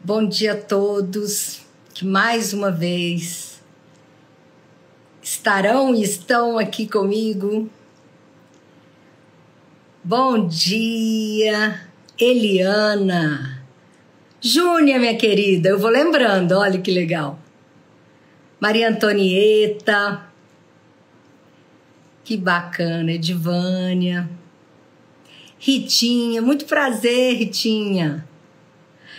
Bom dia a todos que mais uma vez estarão e estão aqui comigo. Bom dia, Eliana. Júnia, minha querida, eu vou lembrando, olha que legal. Maria Antonieta, que bacana, Edivânia. Ritinha, muito prazer, Ritinha.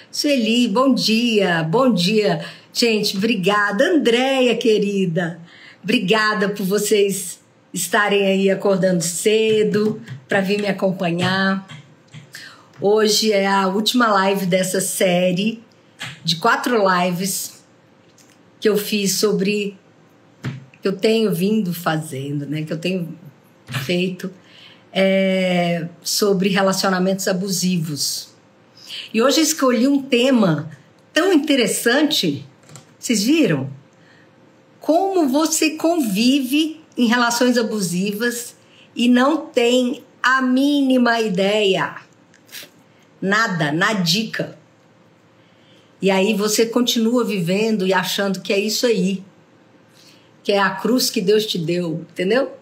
Sueli, bom dia, bom dia. Gente, obrigada. Andréia, querida, obrigada por vocês estarem aí acordando cedo para vir me acompanhar. Hoje é a última live dessa série de 4 lives que eu fiz sobre, que eu tenho vindo fazendo, né? Que eu tenho feito sobre relacionamentos abusivos. E hoje eu escolhi um tema tão interessante. Vocês viram? Como você convive em relações abusivas e não tem a mínima ideia. Nada, nadica. E aí você continua vivendo e achando que é isso aí. Que é a cruz que Deus te deu, entendeu?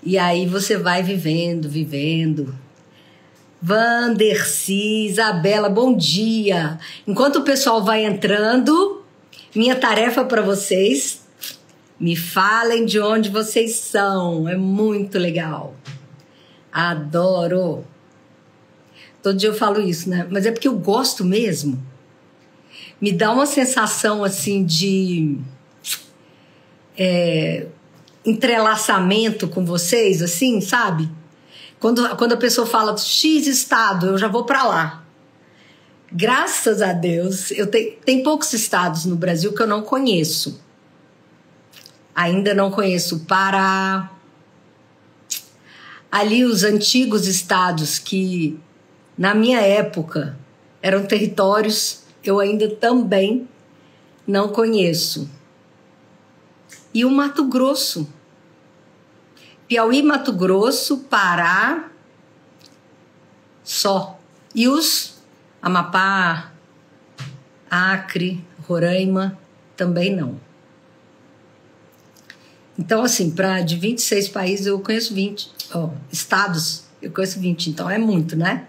E aí você vai vivendo. Vanderci, Isabela, bom dia. Enquanto o pessoal vai entrando, minha tarefa para vocês, me falem de onde vocês são. É muito legal. Adoro. Todo dia eu falo isso, né? Mas é porque eu gosto mesmo. Me dá uma sensação assim de entrelaçamento com vocês, assim, sabe? Quando a pessoa fala X estado, eu já vou para lá. Graças a Deus, tem poucos estados no Brasil que eu não conheço. Ainda não conheço o Pará. Ali os antigos estados que, na minha época, eram territórios, eu ainda também não conheço. E o Mato Grosso. Piauí, Mato Grosso, Pará, só. E os Amapá, Acre, Roraima, também não. Então, assim, de 26 países eu conheço 20. Estados, eu conheço 20, então é muito, né?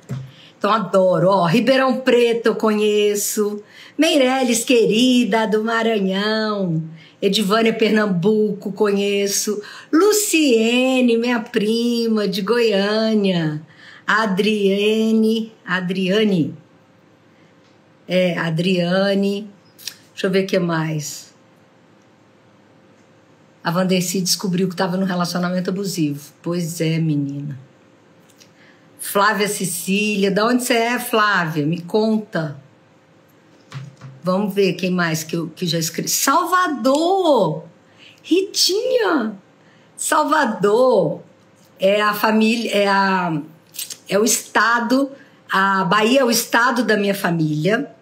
Então, adoro. Ribeirão Preto eu conheço. Meireles, querida, do Maranhão. Edivânia, Pernambuco, conheço. Luciene, minha prima, de Goiânia. Adriane. Adriane. Deixa eu ver o que mais. A Vanderci descobriu que estava num relacionamento abusivo. Pois é, menina. Flávia Cecília. De onde você é, Flávia? Me conta. Vamos ver quem mais que já escreveu. Salvador! Ritinha! Salvador é a família, é o estado, a Bahia é o estado da minha família.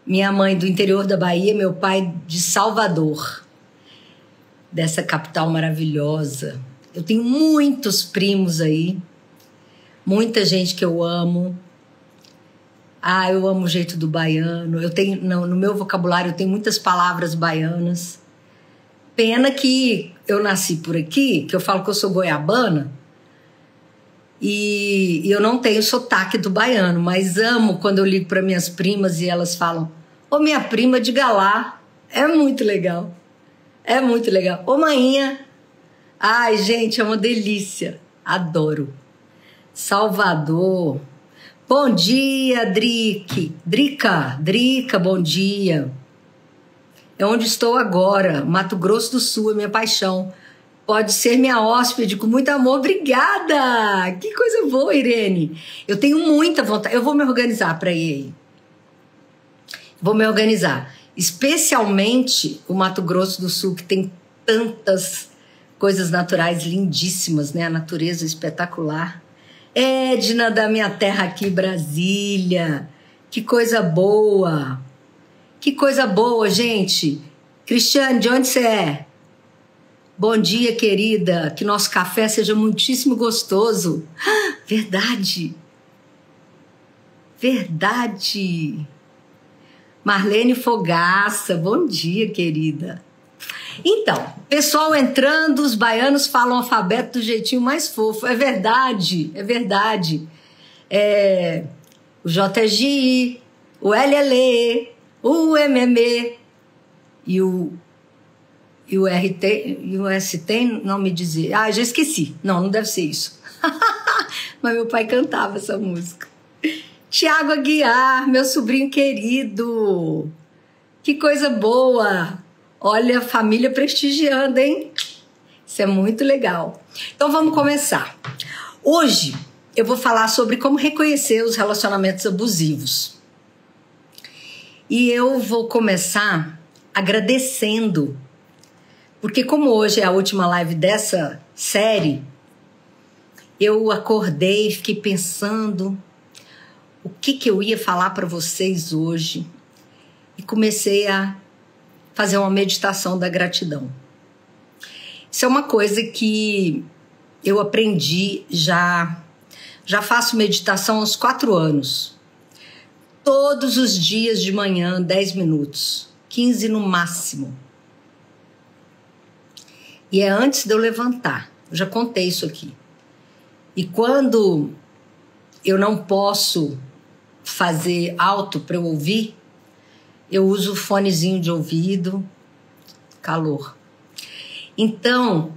Minha mãe do interior da Bahia, meu pai de Salvador, dessa capital maravilhosa. Eu tenho muitos primos aí, muita gente que eu amo. Eu amo o jeito do baiano. Eu tenho, no meu vocabulário eu tenho muitas palavras baianas. Pena que eu nasci por aqui, que eu falo que eu sou goiabana, e eu não tenho sotaque do baiano, mas amo quando eu ligo para minhas primas e elas falam: ô minha prima, diga lá. É muito legal. É muito legal. Ô mainha. Ai, gente, é uma delícia. Adoro. Salvador. Bom dia, Drica, bom dia. É onde estou agora, Mato Grosso do Sul, é minha paixão. Pode ser minha hóspede, com muito amor. Obrigada! Que coisa boa, Irene. Eu tenho muita vontade. Eu vou me organizar para ir aí. Vou me organizar. Especialmente o Mato Grosso do Sul, que tem tantas coisas naturais lindíssimas, né? A natureza espetacular. Edna, da minha terra aqui, Brasília. Que coisa boa. Que coisa boa, gente. Cristiane, de onde você é? Bom dia, querida. Que nosso café seja muitíssimo gostoso. Verdade. Verdade. Marlene Fogaça, bom dia, querida. Então, pessoal entrando, os baianos falam o alfabeto do jeitinho mais fofo. É verdade, é verdade. O JGI, o LLE, o MM e o RT e o ST, não me dizer. Ah, já esqueci. Não deve ser isso. Mas meu pai cantava essa música. Tiago Aguiar, meu sobrinho querido. Que coisa boa. Olha, a família prestigiando, hein? Isso é muito legal. Então vamos começar. Hoje eu vou falar sobre como reconhecer os relacionamentos abusivos. E eu vou começar agradecendo, porque como hoje é a última live dessa série, eu acordei e fiquei pensando o que eu ia falar para vocês hoje e comecei a fazer uma meditação da gratidão. Isso é uma coisa que eu aprendi já faço meditação há uns 4 anos. Todos os dias de manhã, 10 minutos, 15 no máximo. E é antes de eu levantar. Eu já contei isso aqui. E quando eu não posso fazer alto para eu ouvir, eu uso o fonezinho de ouvido, calor. Então,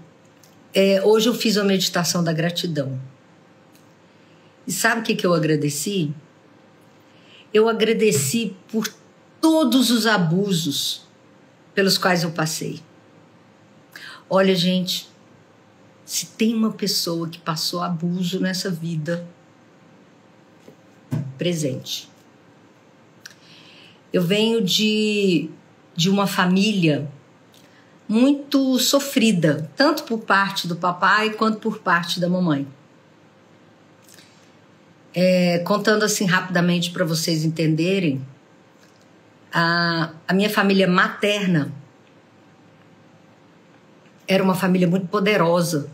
hoje eu fiz uma meditação da gratidão. E sabe o que eu agradeci? Eu agradeci por todos os abusos pelos quais eu passei. Olha, gente, se tem uma pessoa que passou abuso nessa vida, presente. Eu venho de uma família muito sofrida, tanto por parte do papai quanto por parte da mamãe. Contando assim rapidamente para vocês entenderem, a minha família materna era uma família muito poderosa,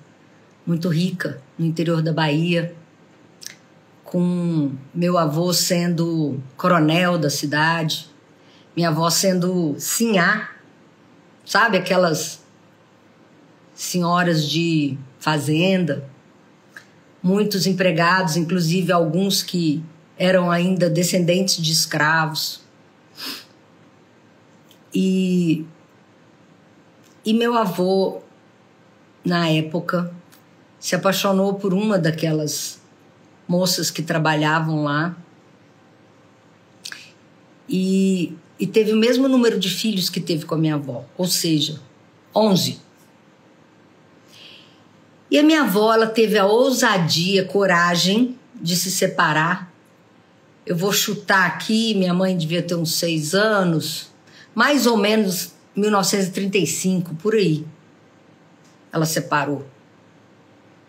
muito rica, no interior da Bahia, com meu avô sendo coronel da cidade, minha avó sendo sinhá, sabe, aquelas senhoras de fazenda, muitos empregados, inclusive alguns que eram ainda descendentes de escravos. E meu avô, na época, se apaixonou por uma daquelas moças que trabalhavam lá e teve o mesmo número de filhos que teve com a minha avó, ou seja, 11. E a minha avó, ela teve a ousadia, coragem de se separar. Eu vou chutar aqui, minha mãe devia ter uns 6 anos, mais ou menos 1935, por aí. Ela separou.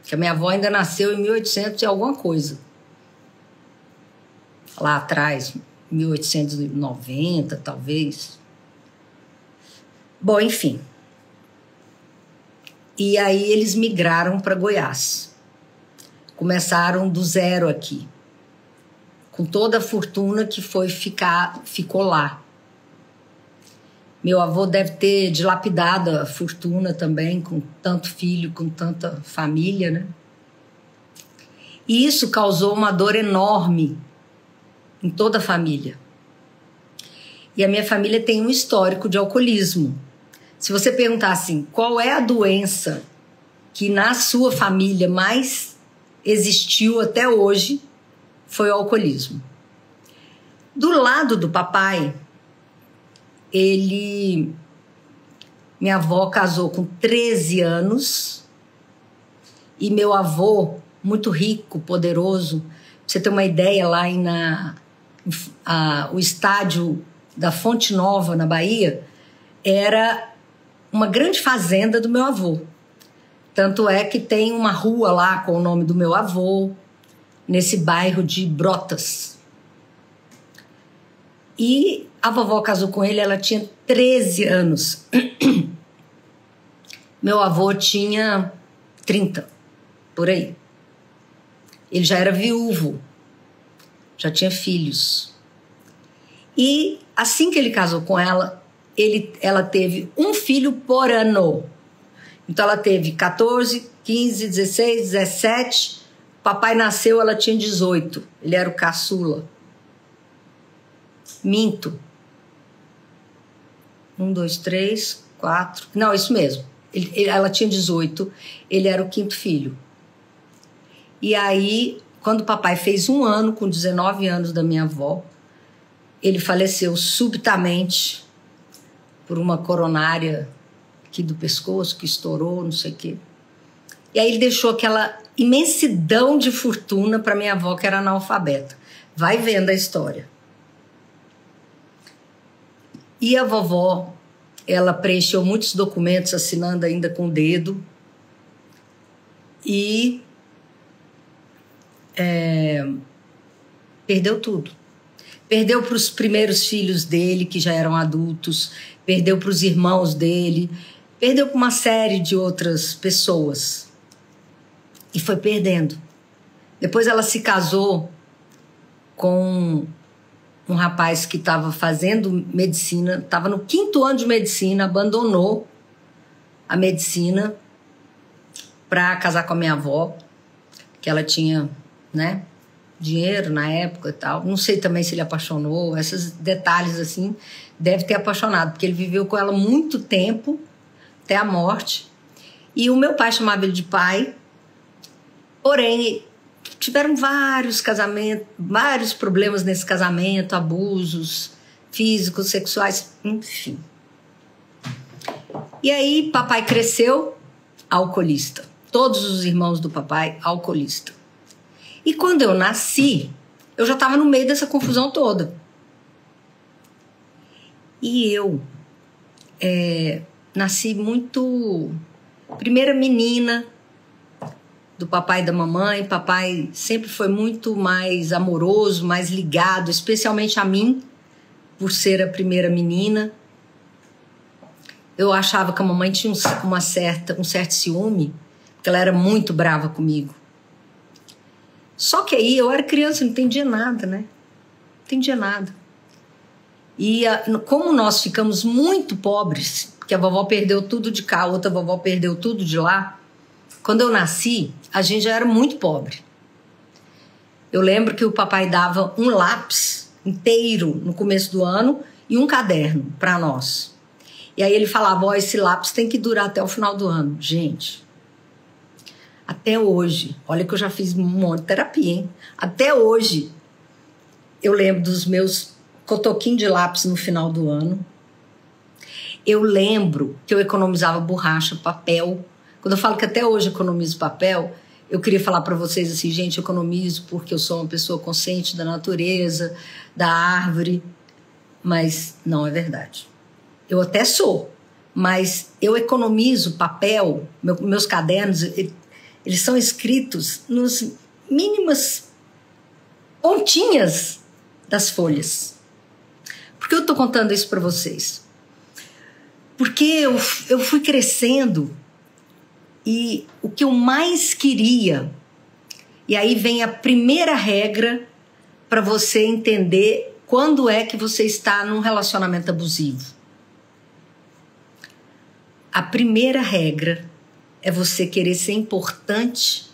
Que a minha avó ainda nasceu em 1800 e alguma coisa. Lá atrás, 1890, talvez. Bom, enfim. E aí eles migraram para Goiás. Começaram do zero aqui. Com toda a fortuna que ficou lá. Meu avô deve ter dilapidado a fortuna também, com tanto filho, com tanta família, né? E isso causou uma dor enorme em toda a família. E a minha família tem um histórico de alcoolismo. Se você perguntar assim, qual é a doença que na sua família mais existiu até hoje, foi o alcoolismo. Do lado do papai, minha avó casou com 13 anos e meu avô, muito rico, poderoso, pra você ter uma ideia, lá o estádio da Fonte Nova, na Bahia, era uma grande fazenda do meu avô. Tanto é que tem uma rua lá com o nome do meu avô, nesse bairro de Brotas. E a vovó casou com ele, ela tinha 13 anos. Meu avô tinha 30, por aí. Ele já era viúvo, já tinha filhos. E assim que ele casou com ela, ela teve um filho por ano. Então ela teve 14, 15, 16, 17. Papai nasceu, ela tinha 18. Ele era o caçula. Minto. 1, 2, 3, 4. Não, isso mesmo. Ela tinha 18. Ele era o quinto filho. E aí, quando o papai fez 1 ano, com 19 anos da minha avó, ele faleceu subitamente por uma coronária aqui do pescoço, que estourou, não sei o quê. E aí ele deixou aquela imensidão de fortuna para minha avó, que era analfabeta. Vai vendo a história. E a vovó, ela preencheu muitos documentos, assinando ainda com o dedo. E perdeu tudo. Perdeu para os primeiros filhos dele, que já eram adultos. Perdeu para os irmãos dele. Perdeu para uma série de outras pessoas. E foi perdendo. Depois ela se casou com um rapaz que estava fazendo medicina, estava no 5º ano de medicina, abandonou a medicina para casar com a minha avó, que ela tinha, né, dinheiro na época e tal. Não sei também se ele apaixonou, esses detalhes assim, deve ter apaixonado, porque ele viveu com ela muito tempo, até a morte. E o meu pai chamava ele de pai, porém tiveram vários casamentos, vários problemas nesse casamento, abusos físicos, sexuais, enfim. E aí papai cresceu alcoolista. Todos os irmãos do papai alcoolista. E quando eu nasci, eu já estava no meio dessa confusão toda. E eu nasci muito... Primeira menina do papai e da mamãe. Papai sempre foi muito mais amoroso, mais ligado, especialmente a mim, por ser a primeira menina. Eu achava que a mamãe tinha um certo ciúme, porque ela era muito brava comigo. Só que aí eu era criança, não entendia nada, né? Não entendia nada. E como nós ficamos muito pobres, porque a vovó perdeu tudo de cá, a outra vovó perdeu tudo de lá, quando eu nasci, a gente já era muito pobre. Eu lembro que o papai dava um lápis inteiro no começo do ano e um caderno para nós. E aí ele falava, ó, esse lápis tem que durar até o final do ano. Gente, até hoje, olha que eu já fiz um monte de terapia, hein? Até hoje, eu lembro dos meus cotoquinhos de lápis no final do ano. Eu lembro que eu economizava borracha, papel. Quando eu falo que até hoje eu economizo papel, eu queria falar para vocês assim, gente, eu economizo porque eu sou uma pessoa consciente da natureza, da árvore, mas não é verdade. Eu até sou, mas eu economizo papel, meus cadernos, eles são escritos nos mínimas pontinhas das folhas. Por que eu estou contando isso para vocês? Porque eu fui crescendo e o que eu mais queria, e aí vem a primeira regra para você entender quando é que você está num relacionamento abusivo. A primeira regra é você querer ser importante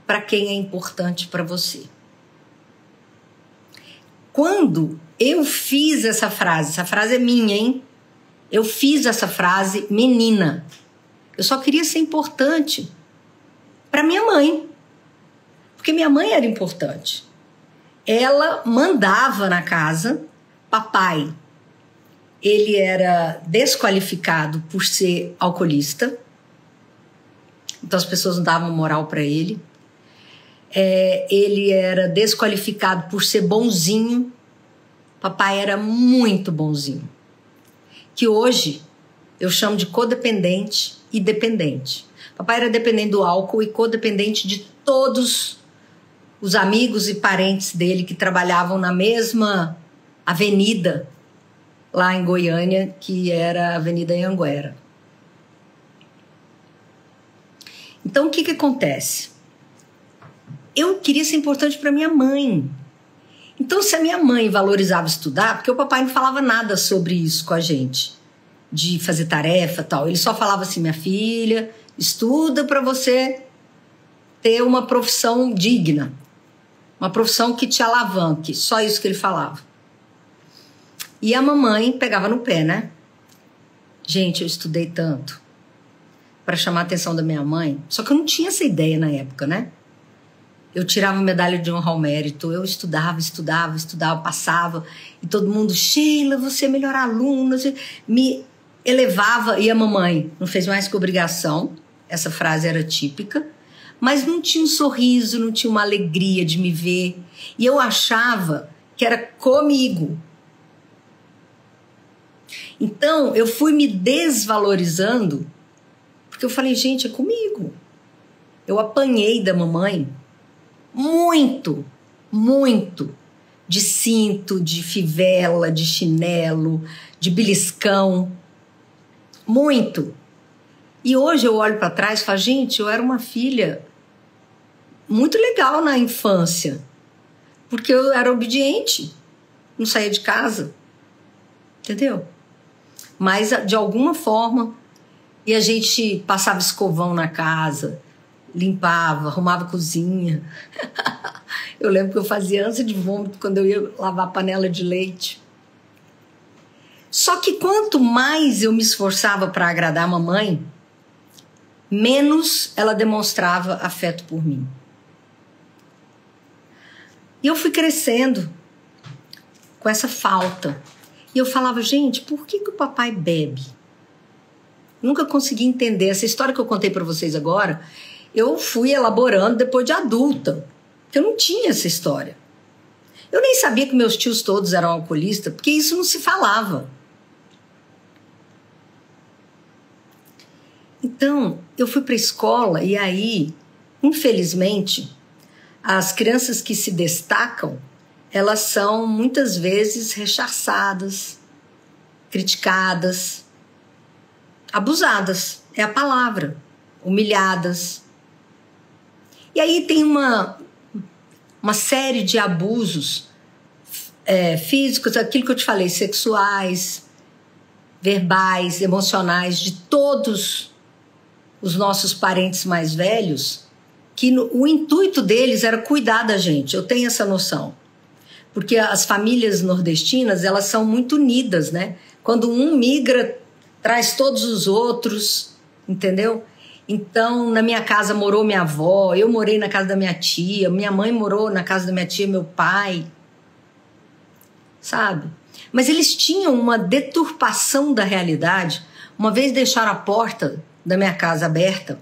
para quem é importante para você. Quando eu fiz essa frase é minha, hein? Eu fiz essa frase menina. Eu só queria ser importante para minha mãe. Porque minha mãe era importante. Ela mandava na casa. Papai, ele era desqualificado por ser alcoolista. Então as pessoas não davam moral para ele. Ele era desqualificado por ser bonzinho. Papai era muito bonzinho. Que hoje eu chamo de codependente e dependente. Papai era dependente do álcool e codependente de todos os amigos e parentes dele que trabalhavam na mesma avenida lá em Goiânia, que era a Avenida Anhanguera. Então, o que acontece? Eu queria ser importante para minha mãe. Então, se a minha mãe valorizava estudar, porque o papai não falava nada sobre isso com a gente, de fazer tarefa e tal. Ele só falava assim, minha filha, estuda para você ter uma profissão digna, uma profissão que te alavanque. Só isso que ele falava. E a mamãe pegava no pé, né? Gente, eu estudei tanto para chamar a atenção da minha mãe, só que eu não tinha essa ideia na época, né? Eu tirava medalha de honra ao mérito, eu estudava, passava, e todo mundo, Sheila, você é a melhor aluna, me elevava, e a mamãe não fez mais que obrigação, essa frase era típica, mas não tinha um sorriso, não tinha uma alegria de me ver, e eu achava que era comigo. Então, eu fui me desvalorizando, porque eu falei, gente, é comigo. Eu apanhei da mamãe muito, muito, de cinto, de fivela, de chinelo, de beliscão, muito. E hoje eu olho para trás e falo, gente, eu era uma filha muito legal na infância, porque eu era obediente, não saía de casa, entendeu? Mas de alguma forma, e a gente passava escovão na casa, limpava, arrumava a cozinha. Eu lembro que eu fazia ânsia de vômito quando eu ia lavar a panela de leite. Só que quanto mais eu me esforçava para agradar a mamãe, menos ela demonstrava afeto por mim. E eu fui crescendo com essa falta. E eu falava, gente, por que o papai bebe? Nunca consegui entender. Essa história que eu contei para vocês agora, eu fui elaborando depois de adulta, porque eu não tinha essa história. Eu nem sabia que meus tios todos eram alcoolistas, porque isso não se falava. Então, eu fui para a escola e aí, infelizmente, as crianças que se destacam, elas são muitas vezes rechaçadas, criticadas, abusadas, é a palavra, humilhadas. E aí tem uma série de abusos físicos, aquilo que eu te falei, sexuais, verbais, emocionais, de todos os nossos parentes mais velhos, que o intuito deles era cuidar da gente, eu tenho essa noção. Porque as famílias nordestinas, elas são muito unidas, né? Quando um migra, traz todos os outros, entendeu? Então, na minha casa morou minha avó, eu morei na casa da minha tia, minha mãe morou na casa da minha tia, meu pai, sabe? Mas eles tinham uma deturpação da realidade. Uma vez deixaram a porta da minha casa aberta,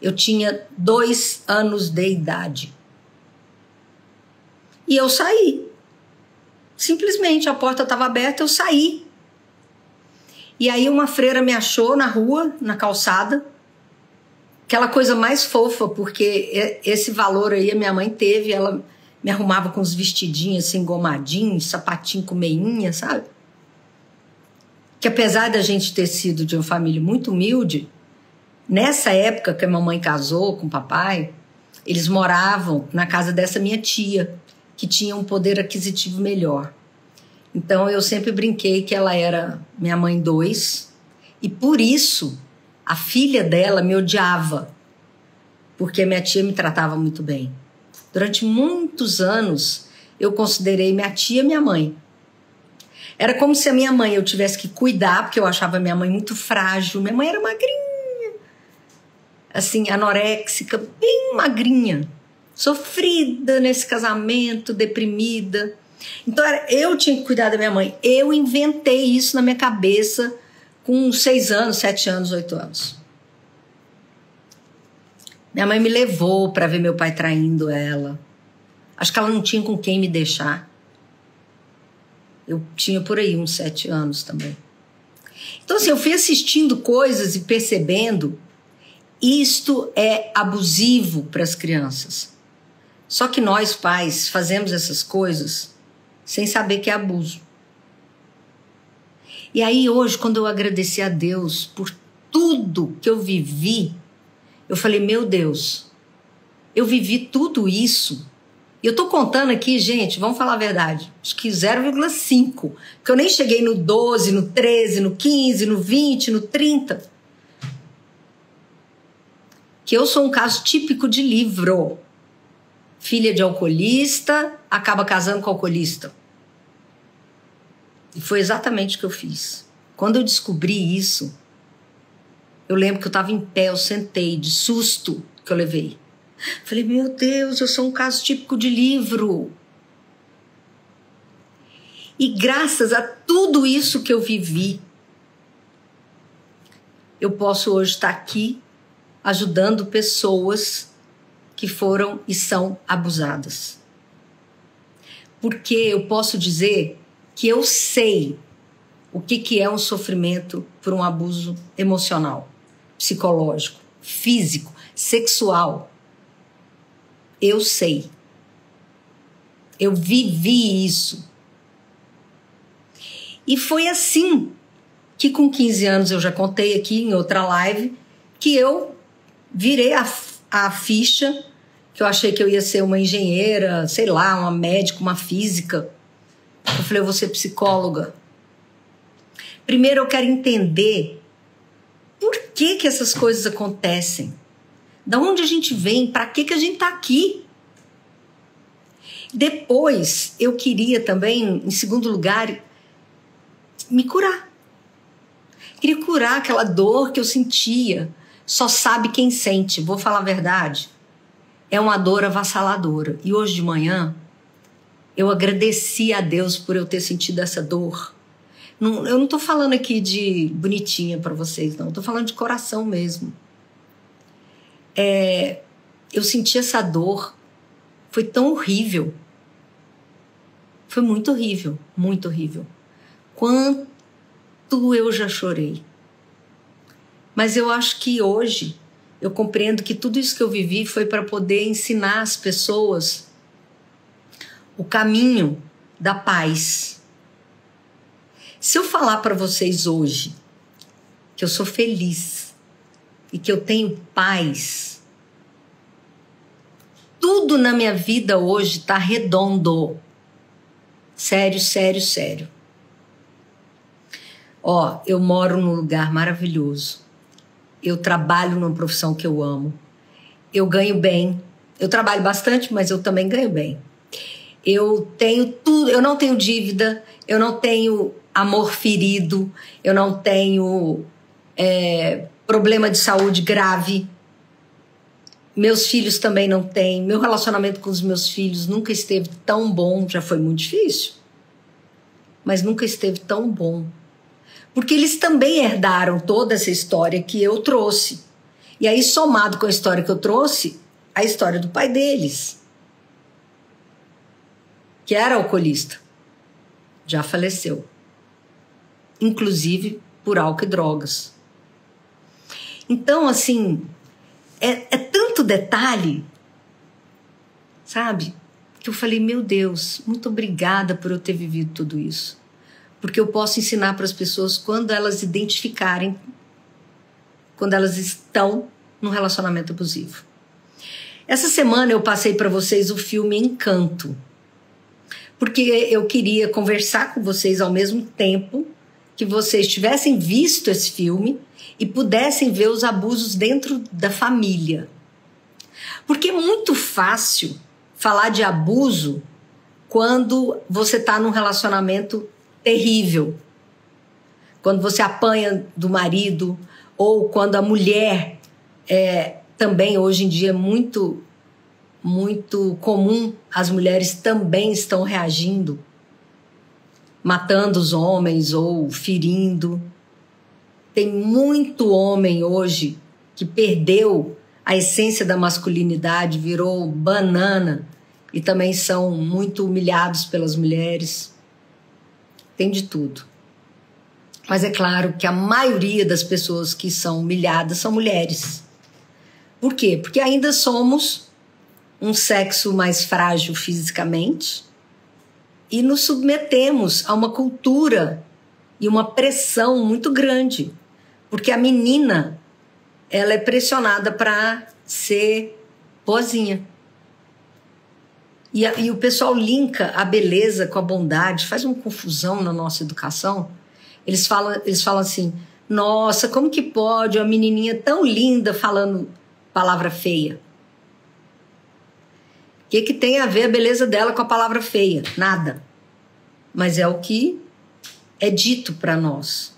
eu tinha 2 anos de idade. E eu saí. Simplesmente, a porta estava aberta, eu saí. E aí uma freira me achou na rua, na calçada. Aquela coisa mais fofa, porque esse valor aí a minha mãe teve. Ela me arrumava com uns vestidinhos assim, engomadinhos, sapatinho com meinha, sabe? Que apesar da gente ter sido de uma família muito humilde, nessa época que a mamãe casou com o papai, eles moravam na casa dessa minha tia, que tinha um poder aquisitivo melhor. Então eu sempre brinquei que ela era minha mãe 2, e por isso a filha dela me odiava, porque a minha tia me tratava muito bem. Durante muitos anos eu considerei minha tia minha mãe. Era como se a minha mãe eu tivesse que cuidar, porque eu achava minha mãe muito frágil. Minha mãe era magrinha, assim, anoréxica, bem magrinha. Sofrida nesse casamento, deprimida. Então eu tinha que cuidar da minha mãe. Eu inventei isso na minha cabeça com 6 anos, 7 anos, 8 anos. Minha mãe me levou para ver meu pai traindo ela. Acho que ela não tinha com quem me deixar. Eu tinha por aí uns 7 anos também. Então assim, eu fui assistindo coisas e percebendo, isto é abusivo para as crianças. Só que nós, pais, fazemos essas coisas sem saber que é abuso. E aí hoje, quando eu agradeci a Deus por tudo que eu vivi, eu falei, meu Deus, eu vivi tudo isso, E eu tô contando aqui, gente, vamos falar a verdade, acho que 0,5, porque eu nem cheguei no 12, no 13, no 15, no 20, no 30. Que eu sou um caso típico de livro. Filha de alcoolista, acaba casando com alcoolista. E foi exatamente o que eu fiz. Quando eu descobri isso, eu lembro que eu estava em pé, eu sentei, de susto que eu levei. Falei, meu Deus, eu sou um caso típico de livro. E graças a tudo isso que eu vivi, eu posso hoje estar aqui ajudando pessoas que foram e são abusadas. Porque eu posso dizer que eu sei o que é um sofrimento por um abuso emocional, psicológico, físico, sexual. Eu sei. Eu vivi isso. E foi assim que com 15 anos, eu já contei aqui em outra live, que eu virei a ficha, que eu achei que eu ia ser uma engenheira, sei lá, uma médica, uma física. Eu falei, eu vou ser psicóloga. Primeiro eu quero entender por que essas coisas acontecem. Da onde a gente vem? Para que a gente está aqui? Depois, eu queria também, em segundo lugar, me curar. Queria curar aquela dor que eu sentia. Só sabe quem sente. Vou falar a verdade. É uma dor avassaladora. E hoje de manhã, eu agradeci a Deus por eu ter sentido essa dor. Eu não estou falando aqui de bonitinha para vocês, não. Estou falando de coração mesmo. Eu senti essa dor. Foi tão horrível. Foi muito horrível. Muito horrível. Quanto eu já chorei. Mas eu acho que hoje eu compreendo que tudo isso que eu vivi foi para poder ensinar as pessoas o caminho da paz. Se eu falar para vocês hoje que eu sou feliz e que eu tenho paz, tudo na minha vida hoje está redondo. Sério, sério, sério. Ó, eu moro num lugar maravilhoso. Eu trabalho numa profissão que eu amo. Eu ganho bem. Eu trabalho bastante, mas eu também ganho bem. Eu tenho tudo. Eu não tenho dívida. Eu não tenho amor ferido. Eu não tenho problema de saúde grave. Meus filhos também não têm. Meu relacionamento com os meus filhos nunca esteve tão bom. Já foi muito difícil. Mas nunca esteve tão bom. Porque eles também herdaram toda essa história que eu trouxe. E aí, somado com a história que eu trouxe, a história do pai deles, que era alcoolista, já faleceu. Inclusive por álcool e drogas. Então, assim, é tanto detalhe, sabe? Que eu falei, meu Deus, muito obrigada por eu ter vivido tudo isso. Porque eu posso ensinar para as pessoas quando elas identificarem, quando elas estão num relacionamento abusivo. Essa semana eu passei para vocês o filme Encanto, porque eu queria conversar com vocês ao mesmo tempo que vocês tivessem visto esse filme e pudessem ver os abusos dentro da família. Porque é muito fácil falar de abuso quando você está num relacionamento terrível. Quando você apanha do marido, ou quando a mulher, também hoje em dia é muito, muito comum, as mulheres também estão reagindo, matando os homens ou ferindo. Tem muito homem hoje que perdeu a essência da masculinidade, virou banana e também são muito humilhados pelas mulheres. Tem de tudo. Mas é claro que a maioria das pessoas que são humilhadas são mulheres. Por quê? Porque ainda somos um sexo mais frágil fisicamente e nos submetemos a uma cultura e uma pressão muito grande. Porque a menina, ela é pressionada para ser boazinha. E o pessoal linka a beleza com a bondade, faz uma confusão na nossa educação. Eles falam assim, nossa, como que pode uma menininha tão linda falando palavra feia? O que tem a ver a beleza dela com a palavra feia? Nada. Mas é o que é dito para nós.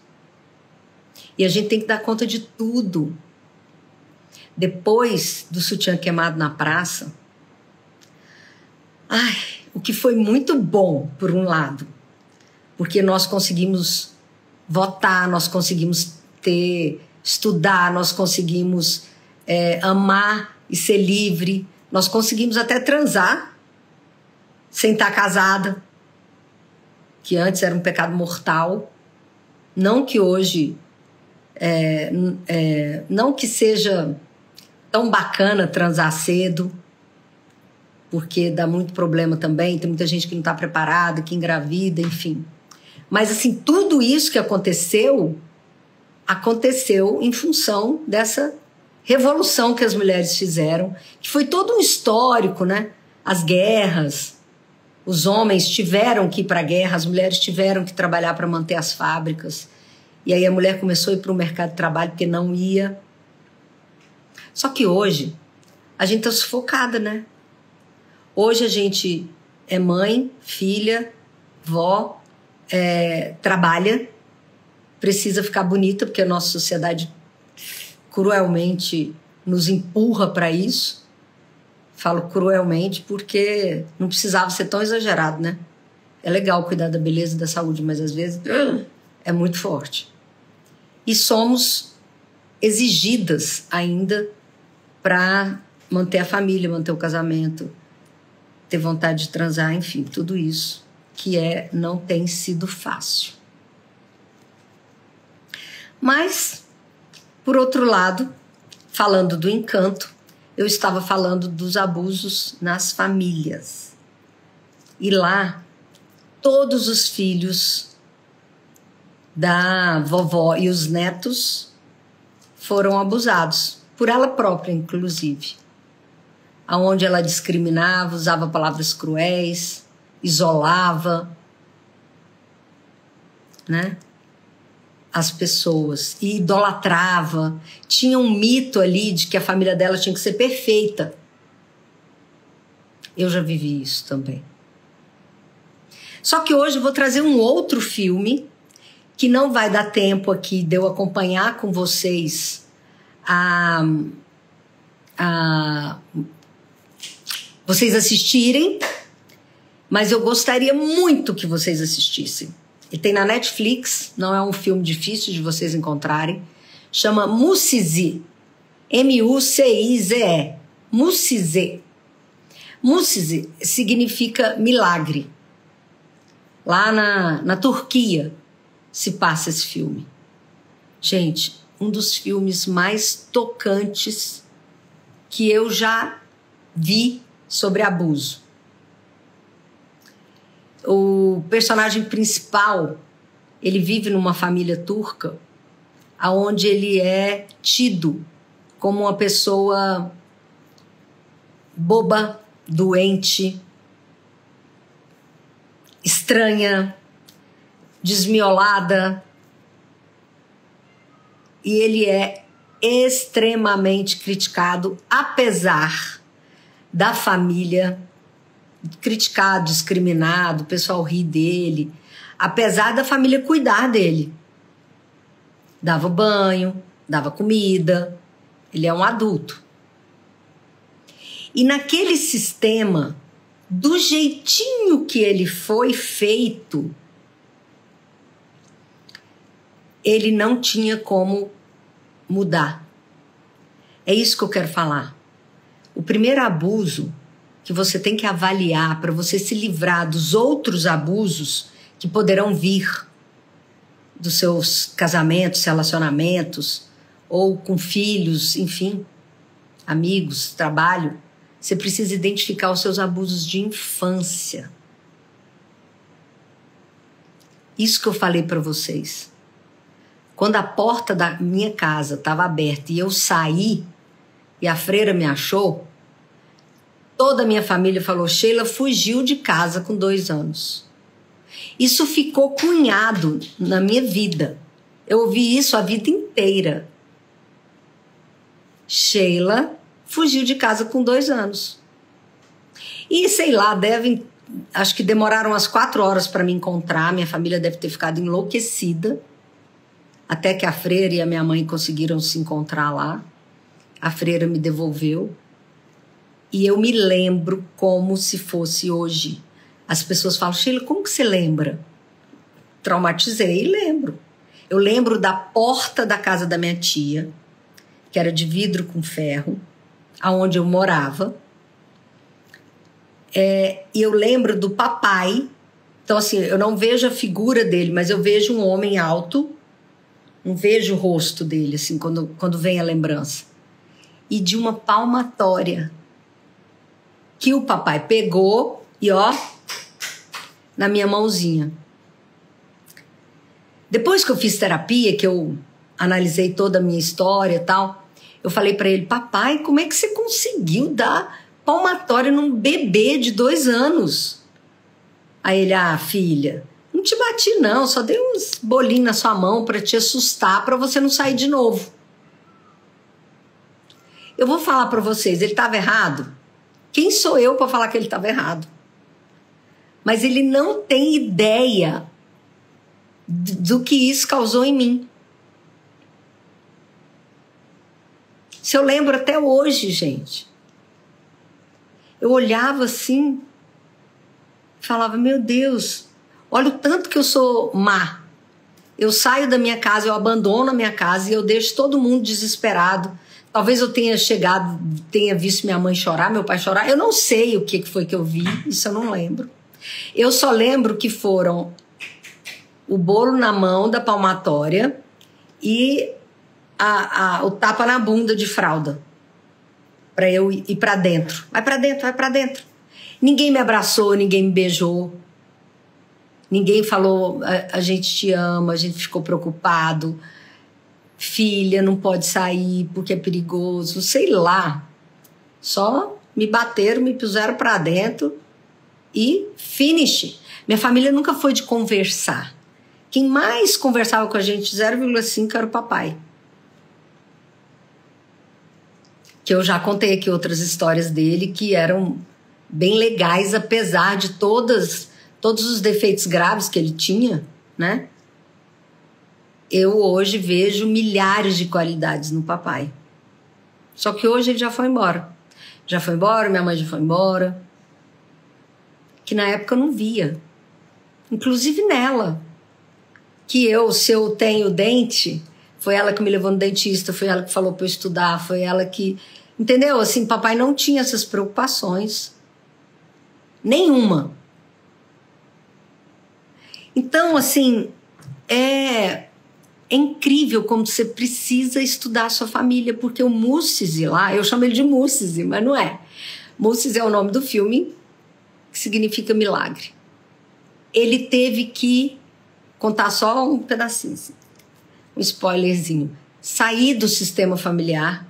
E a gente tem que dar conta de tudo. Depois do sutiã queimado na praça, o que foi muito bom, por um lado, porque nós conseguimos votar, nós conseguimos estudar, nós conseguimos amar e ser livre, nós conseguimos até transar sem estar casada, que antes era um pecado mortal. Não que hoje, não que seja tão bacana transar cedo, porque dá muito problema também, tem muita gente que não está preparada, que engravida, enfim. Mas, assim, tudo isso que aconteceu em função dessa revolução que as mulheres fizeram, que foi todo um histórico, né? As guerras, os homens tiveram que ir para a guerra, as mulheres tiveram que trabalhar para manter as fábricas. E aí a mulher começou a ir para o mercado de trabalho porque não ia. Só que hoje, a gente está sufocada, né? Hoje a gente é mãe, filha, vó, trabalha, precisa ficar bonita, porque a nossa sociedade cruelmente nos empurra para isso. Falo cruelmente porque não precisava ser tão exagerado, né? É legal cuidar da beleza e da saúde, mas às vezes é muito forte. E somos exigidas ainda para manter a família, manter o casamento, ter vontade de transar, enfim, tudo isso que não tem sido fácil. Mas, por outro lado, falando do encanto, eu estava falando dos abusos nas famílias. E lá, todos os filhos da vovó e os netos foram abusados, por ela própria, inclusive. Onde ela discriminava, usava palavras cruéis, isolava, né, as pessoas e idolatrava. Tinha um mito ali de que a família dela tinha que ser perfeita. Eu já vivi isso também. Só que hoje eu vou trazer um outro filme que não vai dar tempo aqui de eu acompanhar com vocês vocês assistirem, mas eu gostaria muito que vocês assistissem. Ele tem na Netflix, não é um filme difícil de vocês encontrarem. Chama Musize. M-U-C-I-Z-E. Musize. Musize significa milagre. Lá na Turquia se passa esse filme. Gente, um dos filmes mais tocantes que eu já vi sobre abuso. O personagem principal, ele vive numa família turca, onde ele é tido como uma pessoa boba, doente, estranha, desmiolada. E ele é extremamente criticado, apesar da família, criticado, discriminado, o pessoal ri dele, apesar da família cuidar dele. Dava banho, dava comida, ele é um adulto. E naquele sistema, do jeitinho que ele foi feito, ele não tinha como mudar. É isso que eu quero falar. O primeiro abuso que você tem que avaliar para você se livrar dos outros abusos que poderão vir dos seus casamentos, relacionamentos, ou com filhos, enfim, amigos, trabalho, você precisa identificar os seus abusos de infância. Isso que eu falei para vocês. Quando a porta da minha casa estava aberta e eu saí e a freira me achou, Toda a minha família falou, Sheila fugiu de casa com 2 anos. Isso ficou cunhado na minha vida. Eu ouvi isso a vida inteira. Sheila fugiu de casa com 2 anos. E sei lá, acho que demoraram umas 4 horas para me encontrar. Minha família deve ter ficado enlouquecida. Até que a freira e a minha mãe conseguiram se encontrar lá. A freira me devolveu. E eu me lembro como se fosse hoje. As pessoas falam, Sheila, como que você lembra? Traumatizei e lembro. Eu lembro da porta da casa da minha tia, que era de vidro com ferro, aonde eu morava. E eu lembro do papai. Então, assim, eu não vejo a figura dele, mas eu vejo um homem alto, não vejo o rosto dele, assim, quando vem a lembrança. E de uma palmatória que o papai pegou e, ó, na minha mãozinha. Depois que eu fiz terapia, que eu analisei toda a minha história e tal, eu falei pra ele, papai, como é que você conseguiu dar palmatória num bebê de 2 anos? Aí ele, filha, não te bati não, só dei uns bolinhos na sua mão pra te assustar, pra você não sair de novo. Eu vou falar pra vocês, ele estava errado? Quem sou eu pra falar que ele estava errado? Mas ele não tem ideia do que isso causou em mim. Se eu lembro até hoje, gente. Eu olhava assim, falava, meu Deus, olha o tanto que eu sou má. Eu saio da minha casa, eu abandono a minha casa e eu deixo todo mundo desesperado. Talvez eu tenha chegado, tenha visto minha mãe chorar, meu pai chorar. Eu não sei o que foi que eu vi, isso eu não lembro. Eu só lembro que foram o bolo na mão da palmatória e o tapa na bunda de fralda. Pra eu ir pra dentro. Vai pra dentro, vai pra dentro. Ninguém me abraçou, ninguém me beijou. Ninguém falou, a gente te ama, a gente ficou preocupado. Filha, não pode sair porque é perigoso. Sei lá. Só me bateram, me puseram pra dentro e finish. Minha família nunca foi de conversar. Quem mais conversava com a gente 0,5 era o papai. Que eu já contei aqui outras histórias dele que eram bem legais, apesar de todos os defeitos graves que ele tinha, né? Eu hoje vejo milhares de qualidades no papai. Só que hoje ele já foi embora. Já foi embora, minha mãe já foi embora. Que na época eu não via. Inclusive nela. Que se eu tenho dente, foi ela que me levou no dentista, foi ela que falou para eu estudar, foi ela que... Entendeu? Assim, papai não tinha essas preocupações. Nenhuma. Então, assim, é incrível como você precisa estudar a sua família, porque o Múcise lá, eu chamo ele de Múcise, mas não é. Múcise é o nome do filme, que significa milagre. Ele teve que, contar só um pedacinho, assim, um spoilerzinho, sair do sistema familiar,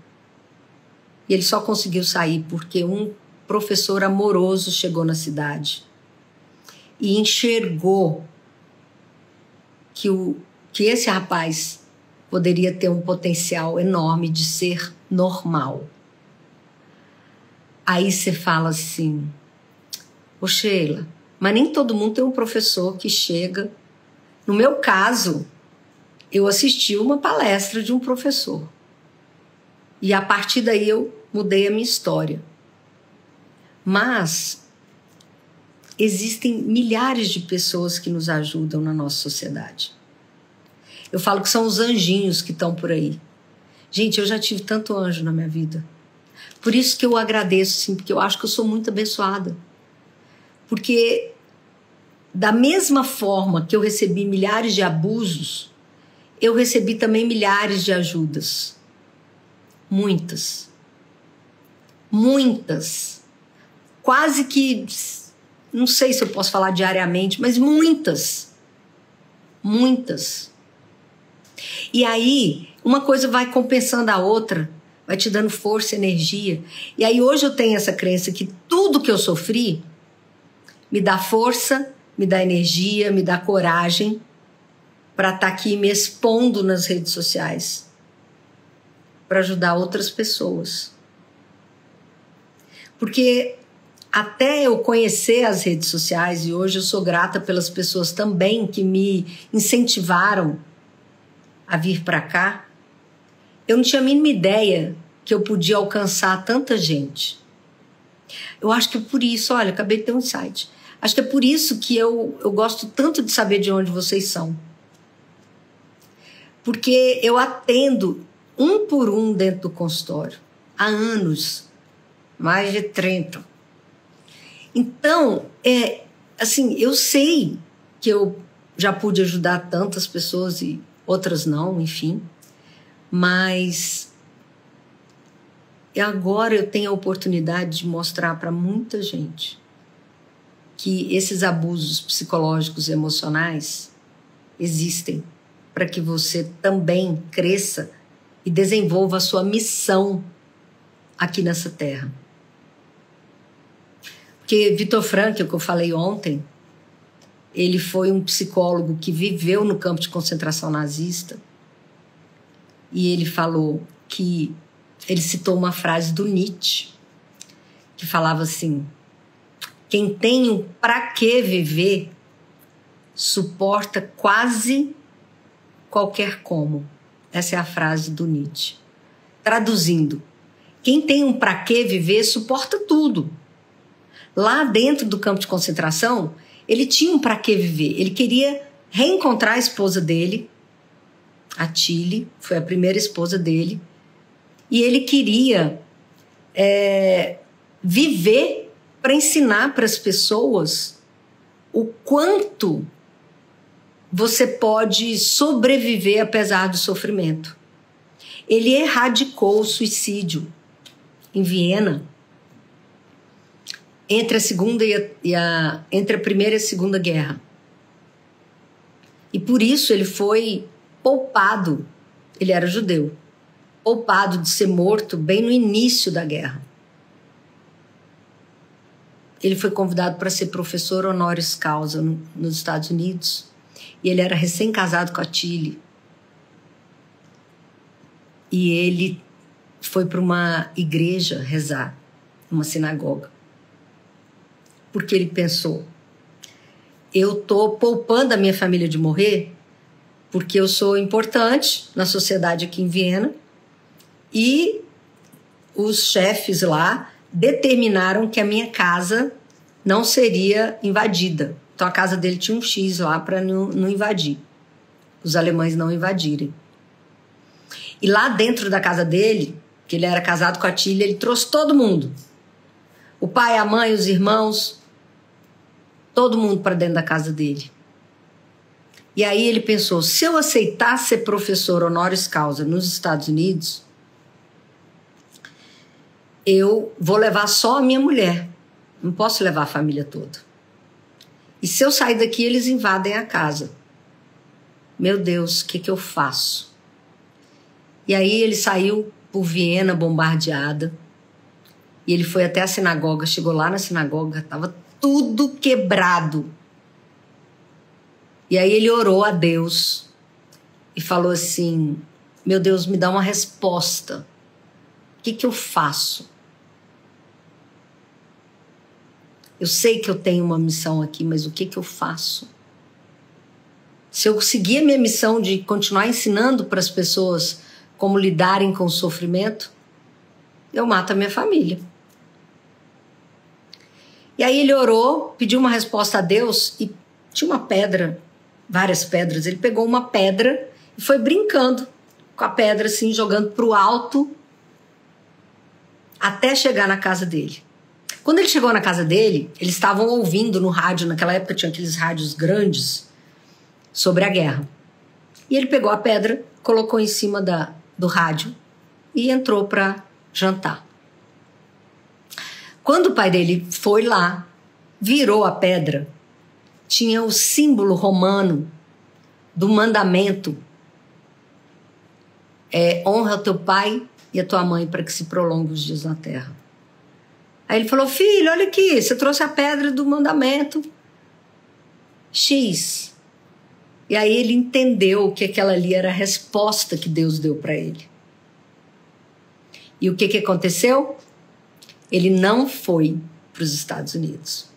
e ele só conseguiu sair porque um professor amoroso chegou na cidade e enxergou que esse rapaz poderia ter um potencial enorme de ser normal. Aí você fala assim, ô Sheila, mas nem todo mundo tem um professor que chega. No meu caso, eu assisti uma palestra de um professor. E a partir daí eu mudei a minha história. Mas existem milhares de pessoas que nos ajudam na nossa sociedade. Eu falo que são os anjinhos que estão por aí. Gente, eu já tive tanto anjo na minha vida. Por isso que eu agradeço, sim, porque eu acho que eu sou muito abençoada. Porque da mesma forma que eu recebi milhares de abusos, eu recebi também milhares de ajudas. Muitas. Muitas. Quase que, não sei se eu posso falar diariamente, mas muitas. Muitas. E aí, uma coisa vai compensando a outra. vai te dando força, energia. E aí hoje eu tenho essa crença que tudo que eu sofri me dá força, me dá energia, me dá coragem para estar aqui me expondo nas redes sociais, para ajudar outras pessoas. Porque até eu conhecer as redes sociais, e hoje eu sou grata pelas pessoas também que me incentivaram a vir para cá, eu não tinha a mínima ideia que eu podia alcançar tanta gente. Eu acho que é por isso, olha, acabei de ter um insight. Acho que é por isso que eu gosto tanto de saber de onde vocês são. Porque eu atendo um por um dentro do consultório há anos, mais de 30. Então, assim, eu sei que eu já pude ajudar tantas pessoas e outras não, enfim. Mas agora eu tenho a oportunidade de mostrar para muita gente que esses abusos psicológicos e emocionais existem para que você também cresça e desenvolva a sua missão aqui nessa terra. Porque Viktor Frankl, que eu falei ontem, ele foi um psicólogo que viveu no campo de concentração nazista e ele falou que ele citou uma frase do Nietzsche que falava assim: quem tem um pra que viver suporta quase qualquer como. Essa é a frase do Nietzsche. Traduzindo, quem tem um pra que viver suporta tudo. Lá dentro do campo de concentração, ele tinha um pra que viver. Ele queria reencontrar a esposa dele, a Tilly, foi a primeira esposa dele, e ele queria viver para ensinar para as pessoas o quanto você pode sobreviver apesar do sofrimento. Ele erradicou o suicídio em Viena entre a Primeira e a Segunda Guerra. E por isso ele foi poupado, ele era judeu, poupado de ser morto bem no início da guerra. Ele foi convidado para ser professor honoris causa nos Estados Unidos. E ele era recém-casado com a Tilly. E ele foi para uma igreja rezar, uma sinagoga. Porque ele pensou, eu estou poupando a minha família de morrer porque eu sou importante na sociedade aqui em Viena e os chefes lá determinaram que a minha casa não seria invadida. Então a casa dele tinha um X lá para não invadir, os alemães não invadirem. E lá dentro da casa dele, que ele era casado com a Tilly, ele trouxe todo mundo. O pai, a mãe, os irmãos, todo mundo para dentro da casa dele. E aí ele pensou, se eu aceitar ser professor honoris causa nos Estados Unidos, eu vou levar só a minha mulher. Não posso levar a família toda. E se eu sair daqui, eles invadem a casa. Meu Deus, o que eu faço? E aí ele saiu por Viena bombardeada. E ele foi até a sinagoga, chegou lá na sinagoga, estava tudo quebrado. E aí ele orou a Deus e falou assim, meu Deus, me dá uma resposta. O que eu faço? Eu sei que eu tenho uma missão aqui, mas o que eu faço? Se eu seguir a minha missão de continuar ensinando para as pessoas como lidarem com o sofrimento, eu mato a minha família. E aí ele orou, pediu uma resposta a Deus e tinha uma pedra, várias pedras. Ele pegou uma pedra e foi brincando com a pedra, assim, jogando para o alto até chegar na casa dele. Quando ele chegou na casa dele, eles estavam ouvindo no rádio, naquela época tinha aqueles rádios grandes, sobre a guerra. E ele pegou a pedra, colocou em cima do rádio e entrou para jantar. Quando o pai dele foi lá, virou a pedra, tinha o símbolo romano do mandamento. Honra teu pai e a tua mãe para que se prolongue os dias na terra. Aí ele falou, filho, olha aqui, você trouxe a pedra do mandamento X. E aí ele entendeu que aquela ali era a resposta que Deus deu para ele. E o que aconteceu? Ele não foi para os Estados Unidos.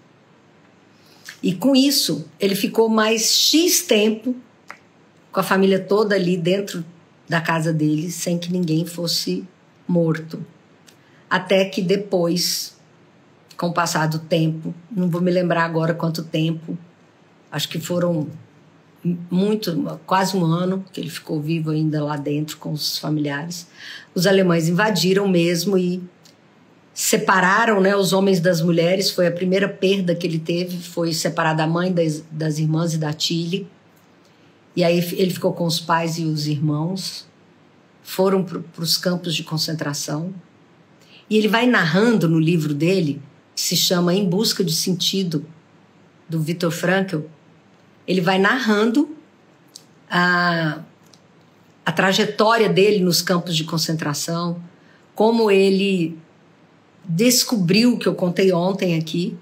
E com isso, ele ficou mais X tempo com a família toda ali dentro da casa dele, sem que ninguém fosse morto. Até que depois, com o passar do tempo, não vou me lembrar agora quanto tempo, acho que foram quase um ano que ele ficou vivo ainda lá dentro com os familiares. Os alemães invadiram mesmo e separaram, né, os homens das mulheres. Foi a primeira perda que ele teve, foi separar da mãe, das irmãs e da Tilly. E aí ele ficou com os pais e os irmãos. Foram para os campos de concentração. E ele vai narrando no livro dele, que se chama Em Busca de Sentido, do Viktor Frankl. Ele vai narrando a trajetória dele nos campos de concentração, como ele descobriu, que eu contei ontem aqui,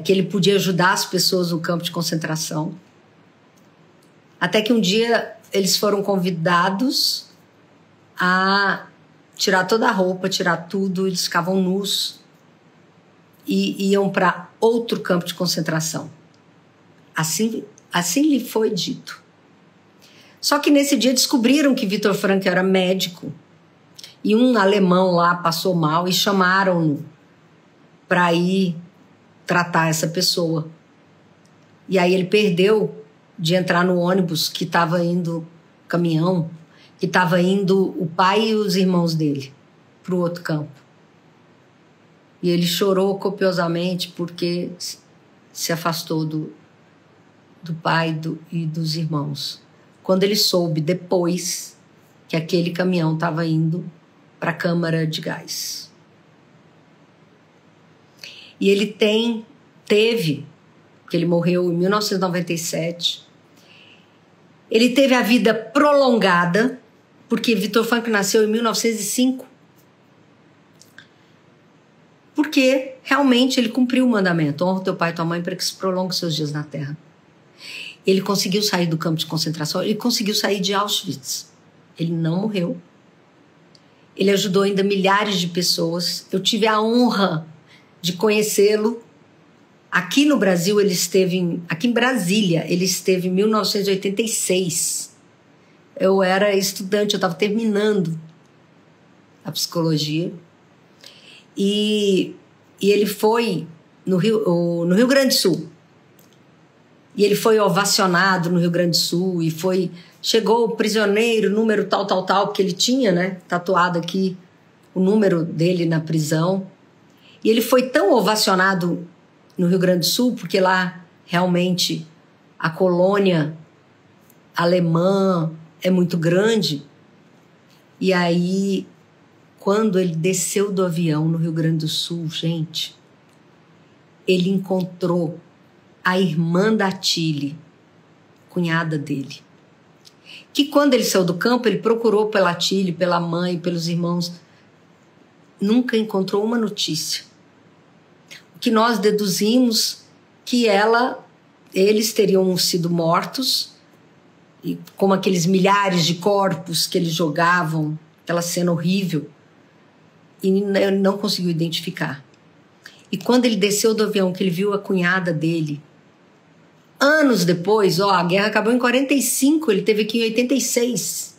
que ele podia ajudar as pessoas no campo de concentração. Até que um dia eles foram convidados a tirar toda a roupa, tirar tudo, eles ficavam nus e iam para outro campo de concentração. Assim lhe foi dito. Só que nesse dia descobriram que Viktor Frankl era médico e um alemão lá passou mal e chamaram-no para ir tratar essa pessoa. E aí ele perdeu de entrar no ônibus que estava indo, caminhão, que estava indo o pai e os irmãos dele para o outro campo. E ele chorou copiosamente porque se afastou do pai e dos irmãos. Quando ele soube depois que aquele caminhão estava indo para a câmara de gás. E ele teve, porque ele morreu em 1997, ele teve a vida prolongada, porque Viktor Frankl nasceu em 1905, porque realmente ele cumpriu o mandamento, honra teu pai e tua mãe para que se prolongue os seus dias na terra. Ele conseguiu sair do campo de concentração, ele conseguiu sair de Auschwitz. Ele não morreu. Ele ajudou ainda milhares de pessoas. Eu tive a honra de conhecê-lo. Aqui no Brasil, aqui em Brasília, ele esteve em 1986. Eu era estudante, eu estava terminando a psicologia. E ele foi no Rio Grande do Sul. E ele foi ovacionado no Rio Grande do Sul e chegou o prisioneiro, número tal, porque ele tinha, né, tatuado aqui o número dele na prisão. E ele foi tão ovacionado no Rio Grande do Sul, porque lá realmente a colônia alemã é muito grande. E aí, quando ele desceu do avião no Rio Grande do Sul, gente, ele encontrou a irmã da Tilly, cunhada dele, que quando ele saiu do campo, ele procurou pela Tilly, pela mãe, pelos irmãos, nunca encontrou uma notícia. O que nós deduzimos que eles teriam sido mortos, e como aqueles milhares de corpos que eles jogavam, aquela cena horrível, e não conseguiu identificar. E quando ele desceu do avião, que ele viu a cunhada dele, anos depois, a guerra acabou em 45, ele teve aqui em 86.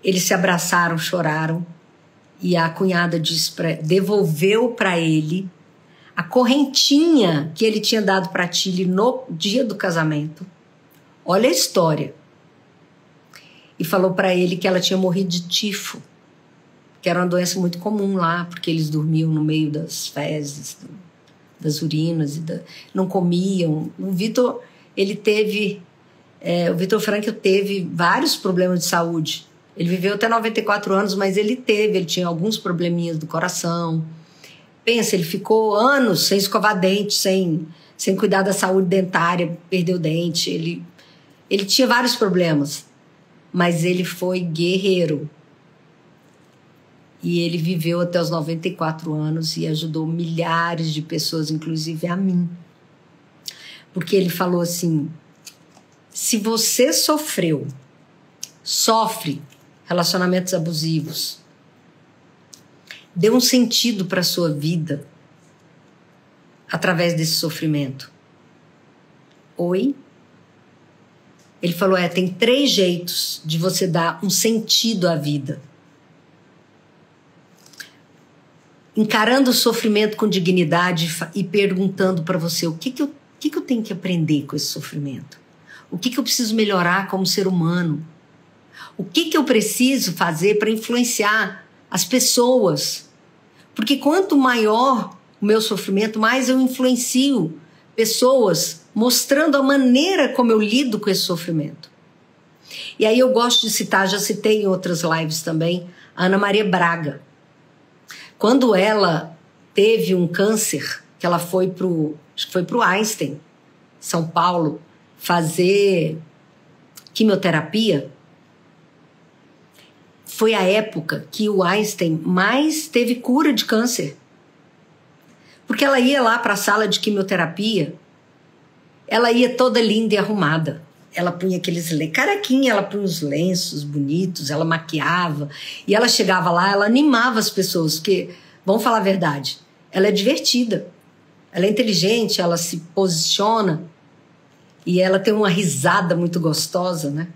Eles se abraçaram, choraram, e a cunhada devolveu para ele a correntinha que ele tinha dado para Tilly no dia do casamento. Olha a história. E falou para ele que ela tinha morrido de tifo, que era uma doença muito comum lá, porque eles dormiam no meio das fezes, das urinas, não comiam. O Viktor Frankl teve vários problemas de saúde. Ele viveu até 94 anos, mas ele tinha alguns probleminhas do coração. Pensa, ele ficou anos sem escovar dente, sem cuidar da saúde dentária, perdeu dente. Ele tinha vários problemas. mas ele foi guerreiro. E ele viveu até os 94 anos e ajudou milhares de pessoas, inclusive a mim. Porque ele falou assim, se você sofre relacionamentos abusivos, dê um sentido para a sua vida através desse sofrimento. Oi? Ele falou, tem 3 jeitos de você dar um sentido à vida. Encarando o sofrimento com dignidade e perguntando para você o que eu tenho que aprender com esse sofrimento? O que eu preciso melhorar como ser humano? O que eu preciso fazer para influenciar as pessoas? Porque quanto maior o meu sofrimento, mais eu influencio pessoas mostrando a maneira como eu lido com esse sofrimento. E aí eu gosto de citar, já citei em outras lives também, a Ana Maria Braga. Quando ela teve um câncer, que ela foi acho que foi pro Einstein, São Paulo, fazer quimioterapia, foi a época que o Einstein mais teve cura de câncer. Porque ela ia lá para a sala de quimioterapia, ela ia toda linda e arrumada. Ela punha aqueles carequinha, ela punha os lenços bonitos, ela maquiava. E ela chegava lá, ela animava as pessoas, porque, vamos falar a verdade, ela é divertida. Ela é inteligente, ela se posiciona e ela tem uma risada muito gostosa, né?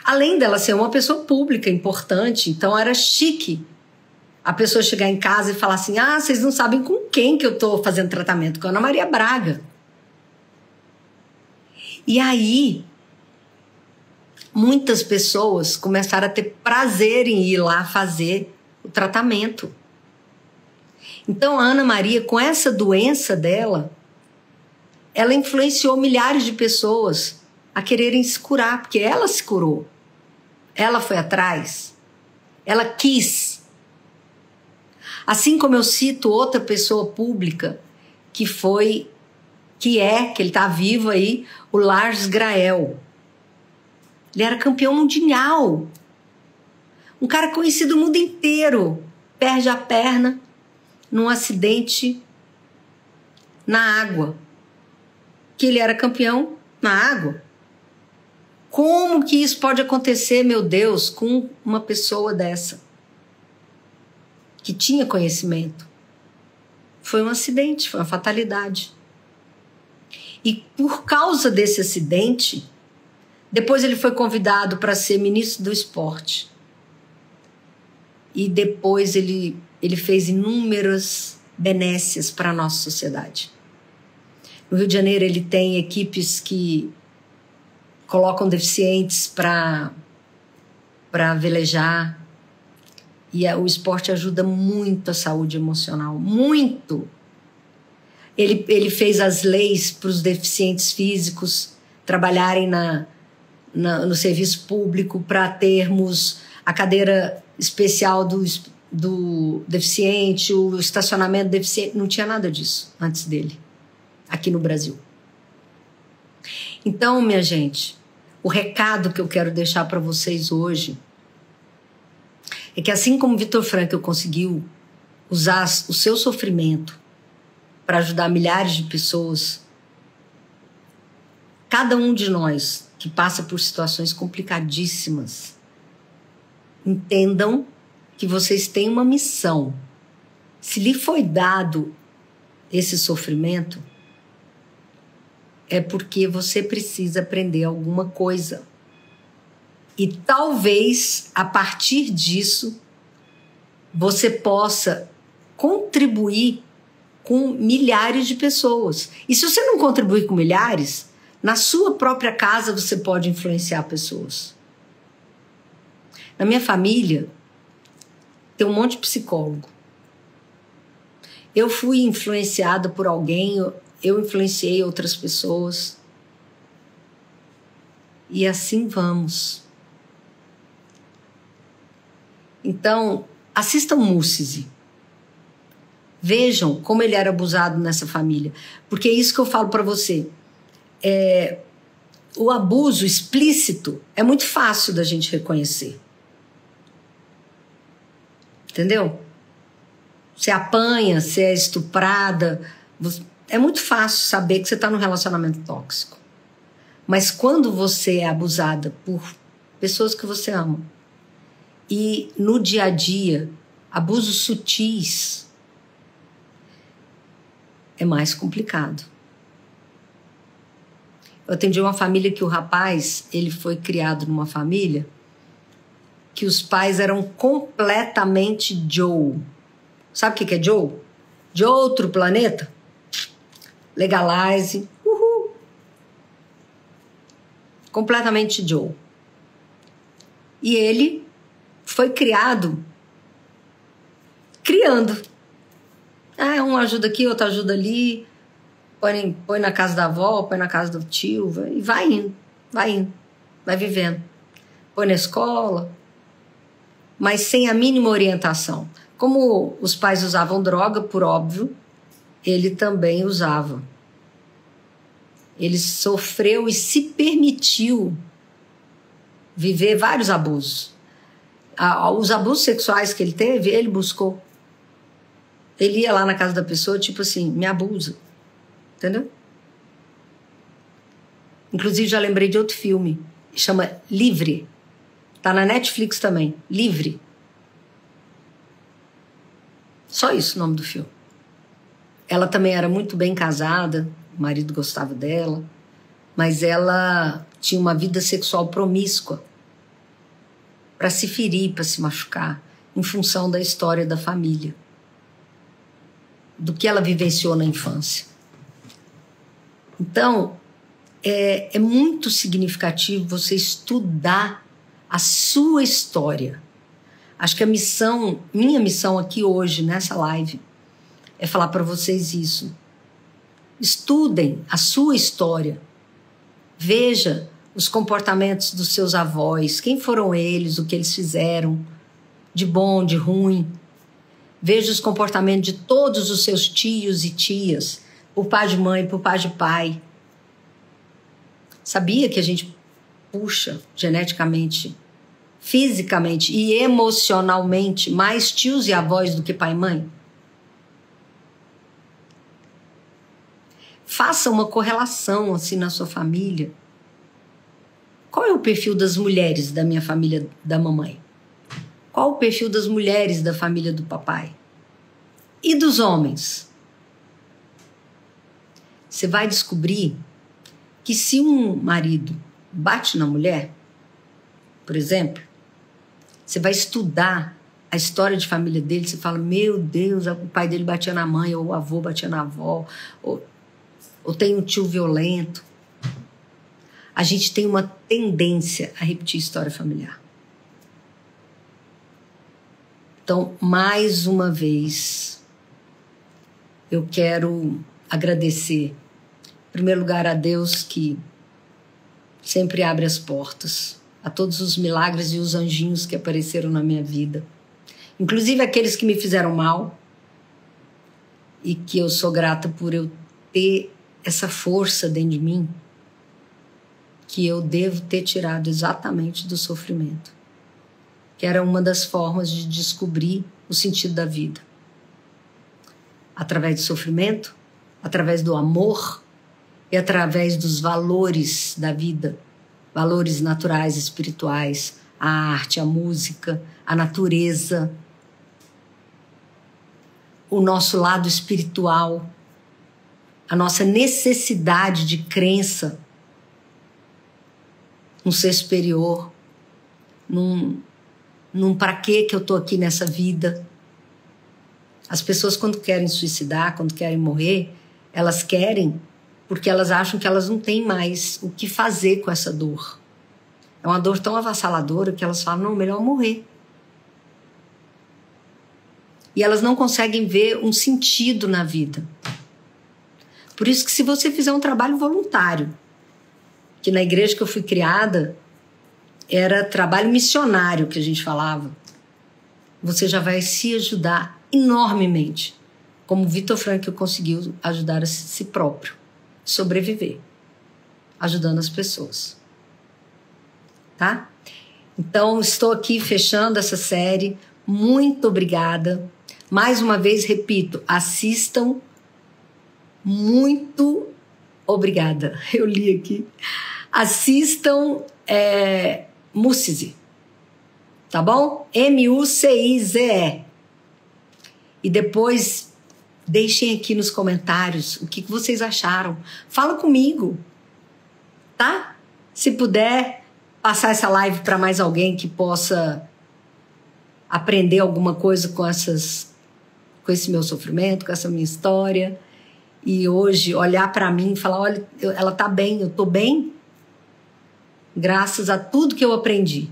Além dela ser uma pessoa pública, importante, então era chique a pessoa chegar em casa e falar assim, vocês não sabem com quem que eu estou fazendo tratamento, com a Ana Maria Braga. E aí, muitas pessoas começaram a ter prazer em ir lá fazer o tratamento. Então, a Ana Maria, com essa doença dela, ela influenciou milhares de pessoas a quererem se curar, porque ela se curou. Ela foi atrás. Ela quis. Assim como eu cito outra pessoa pública que ele está vivo aí, o Lars Grael. Ele era campeão mundial. Um cara conhecido no mundo inteiro. Perde a perna num acidente na água. Que ele era campeão na água. Como que isso pode acontecer, meu Deus, com uma pessoa dessa? Que tinha conhecimento. Foi um acidente, foi uma fatalidade. E por causa desse acidente, depois ele foi convidado para ser ministro do esporte. E depois ele fez inúmeras benécias para a nossa sociedade. No Rio de Janeiro ele tem equipes que colocam deficientes para velejar. E o esporte ajuda muito a saúde emocional, muito. Ele fez as leis para os deficientes físicos trabalharem no serviço público, para termos a cadeira especial do deficiente, o estacionamento deficiente. Não tinha nada disso antes dele, aqui no Brasil. Então, minha gente, o recado que eu quero deixar para vocês hoje é que assim como Viktor Frankl conseguiu usar o seu sofrimento para ajudar milhares de pessoas, cada um de nós que passa por situações complicadíssimas, entendam que vocês têm uma missão. Se lhe foi dado esse sofrimento, é porque você precisa aprender alguma coisa. E talvez, a partir disso, você possa contribuir com milhares de pessoas. E se você não contribuir com milhares, na sua própria casa você pode influenciar pessoas. Na minha família, tem um monte de psicólogo. Eu fui influenciada por alguém, eu influenciei outras pessoas. E assim vamos. Então, assistam Músese. Vejam como ele era abusado nessa família. Porque é isso que eu falo para você. o abuso explícito é muito fácil da gente reconhecer. Entendeu? Você apanha, você é estuprada. É muito fácil saber que você está num relacionamento tóxico. Mas quando você é abusada por pessoas que você ama, e no dia a dia, abusos sutis, é mais complicado. Eu atendi uma família que o rapaz, ele foi criado numa família que os pais eram completamente Joe. Sabe o que é Joe? De outro planeta? Legalize. Uhul. Completamente Joe. E ele foi criado criando. Um ajuda aqui, outro ajuda ali. Põe na casa da avó, põe na casa do tio. E vai indo. Vai vivendo. Põe na escola. Mas sem a mínima orientação. Como os pais usavam droga, por óbvio, ele também usava. Ele sofreu e se permitiu viver vários abusos. Os abusos sexuais que ele teve, ele buscou. Ele ia lá na casa da pessoa, tipo assim, me abusa. Entendeu? Inclusive, já lembrei de outro filme. Chama Livre. Tá na Netflix também. Livre. Só isso o nome do filme. Ela também era muito bem casada, o marido gostava dela, mas ela tinha uma vida sexual promíscua para se ferir, para se machucar, em função da história da família, do que ela vivenciou na infância. Então, é muito significativo você estudar a sua história. Acho que minha missão aqui hoje, nessa live, é falar para vocês isso. Estudem a sua história. Veja os comportamentos dos seus avós, quem foram eles, o que eles fizeram, de bom, de ruim. Veja os comportamentos de todos os seus tios e tias, por pai de mãe, por pai de pai. Sabia que a gente puxa geneticamente, fisicamente e emocionalmente mais tios e avós do que pai e mãe? Faça uma correlação assim na sua família. Qual é o perfil das mulheres da minha família da mamãe? Qual o perfil das mulheres da família do papai? E dos homens? Você vai descobrir que se um marido bate na mulher, por exemplo, você vai estudar a história de família dele, você fala, meu Deus, o pai dele batia na mãe, ou o avô batia na avó, ou tem um tio violento. A gente tem uma tendência a repetir história familiar. Então, mais uma vez, eu quero agradecer, em primeiro lugar, a Deus que sempre abre as portas, a todos os milagres e os anjinhos que apareceram na minha vida, inclusive aqueles que me fizeram mal, e que eu sou grata por eu ter essa força dentro de mim, que eu devo ter tirado exatamente do sofrimento, que era uma das formas de descobrir o sentido da vida. Através do sofrimento, através do amor e através dos valores da vida, valores naturais, espirituais, a arte, a música, a natureza, o nosso lado espiritual, a nossa necessidade de crença num ser superior, num para que eu estou aqui nessa vida. As pessoas, quando querem suicidar, quando querem morrer, elas querem porque elas acham que elas não têm mais o que fazer com essa dor. É uma dor tão avassaladora que elas falam, não, melhor morrer. E elas não conseguem ver um sentido na vida. Por isso que se você fizer um trabalho voluntário, que na igreja que eu fui criada, era trabalho missionário que a gente falava, você já vai se ajudar enormemente, como o Viktor Frankl conseguiu ajudar a si próprio, sobreviver. ajudando as pessoas. Tá? Então, estou aqui fechando essa série. Muito obrigada. Mais uma vez, repito, assistam. Muito obrigada. Eu li aqui. Assistam Mucize. Tá bom? Mucize. E depois, deixem aqui nos comentários o que vocês acharam. Fala comigo. Tá? Se puder, passar essa live para mais alguém que possa aprender alguma coisa com esse meu sofrimento, com essa minha história. E hoje olhar para mim e falar, olha, ela tá bem, eu tô bem, graças a tudo que eu aprendi.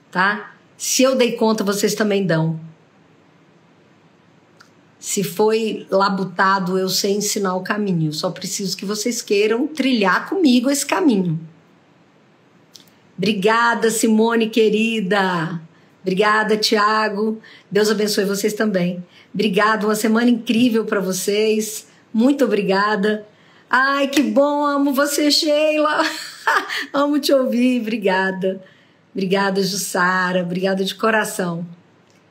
Tá? Se eu dei conta, vocês também dão. Se foi labutado, eu sei ensinar o caminho. Só preciso que vocês queiram trilhar comigo esse caminho. Obrigada, Simone, querida. Obrigada, Tiago. Deus abençoe vocês também. Obrigada, uma semana incrível para vocês. Muito obrigada. Ai, que bom, amo você, Sheila. Amo te ouvir, obrigada. Obrigada, Jussara. Obrigada de coração.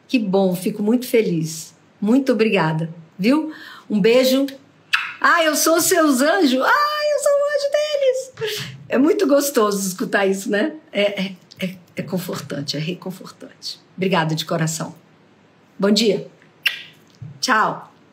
Que bom, fico muito feliz. Muito obrigada, viu? Um beijo. Eu sou seus anjos. Eu sou o anjo deles. É muito gostoso escutar isso, né? É confortante, é reconfortante. Obrigada de coração. Bom dia. Tchau.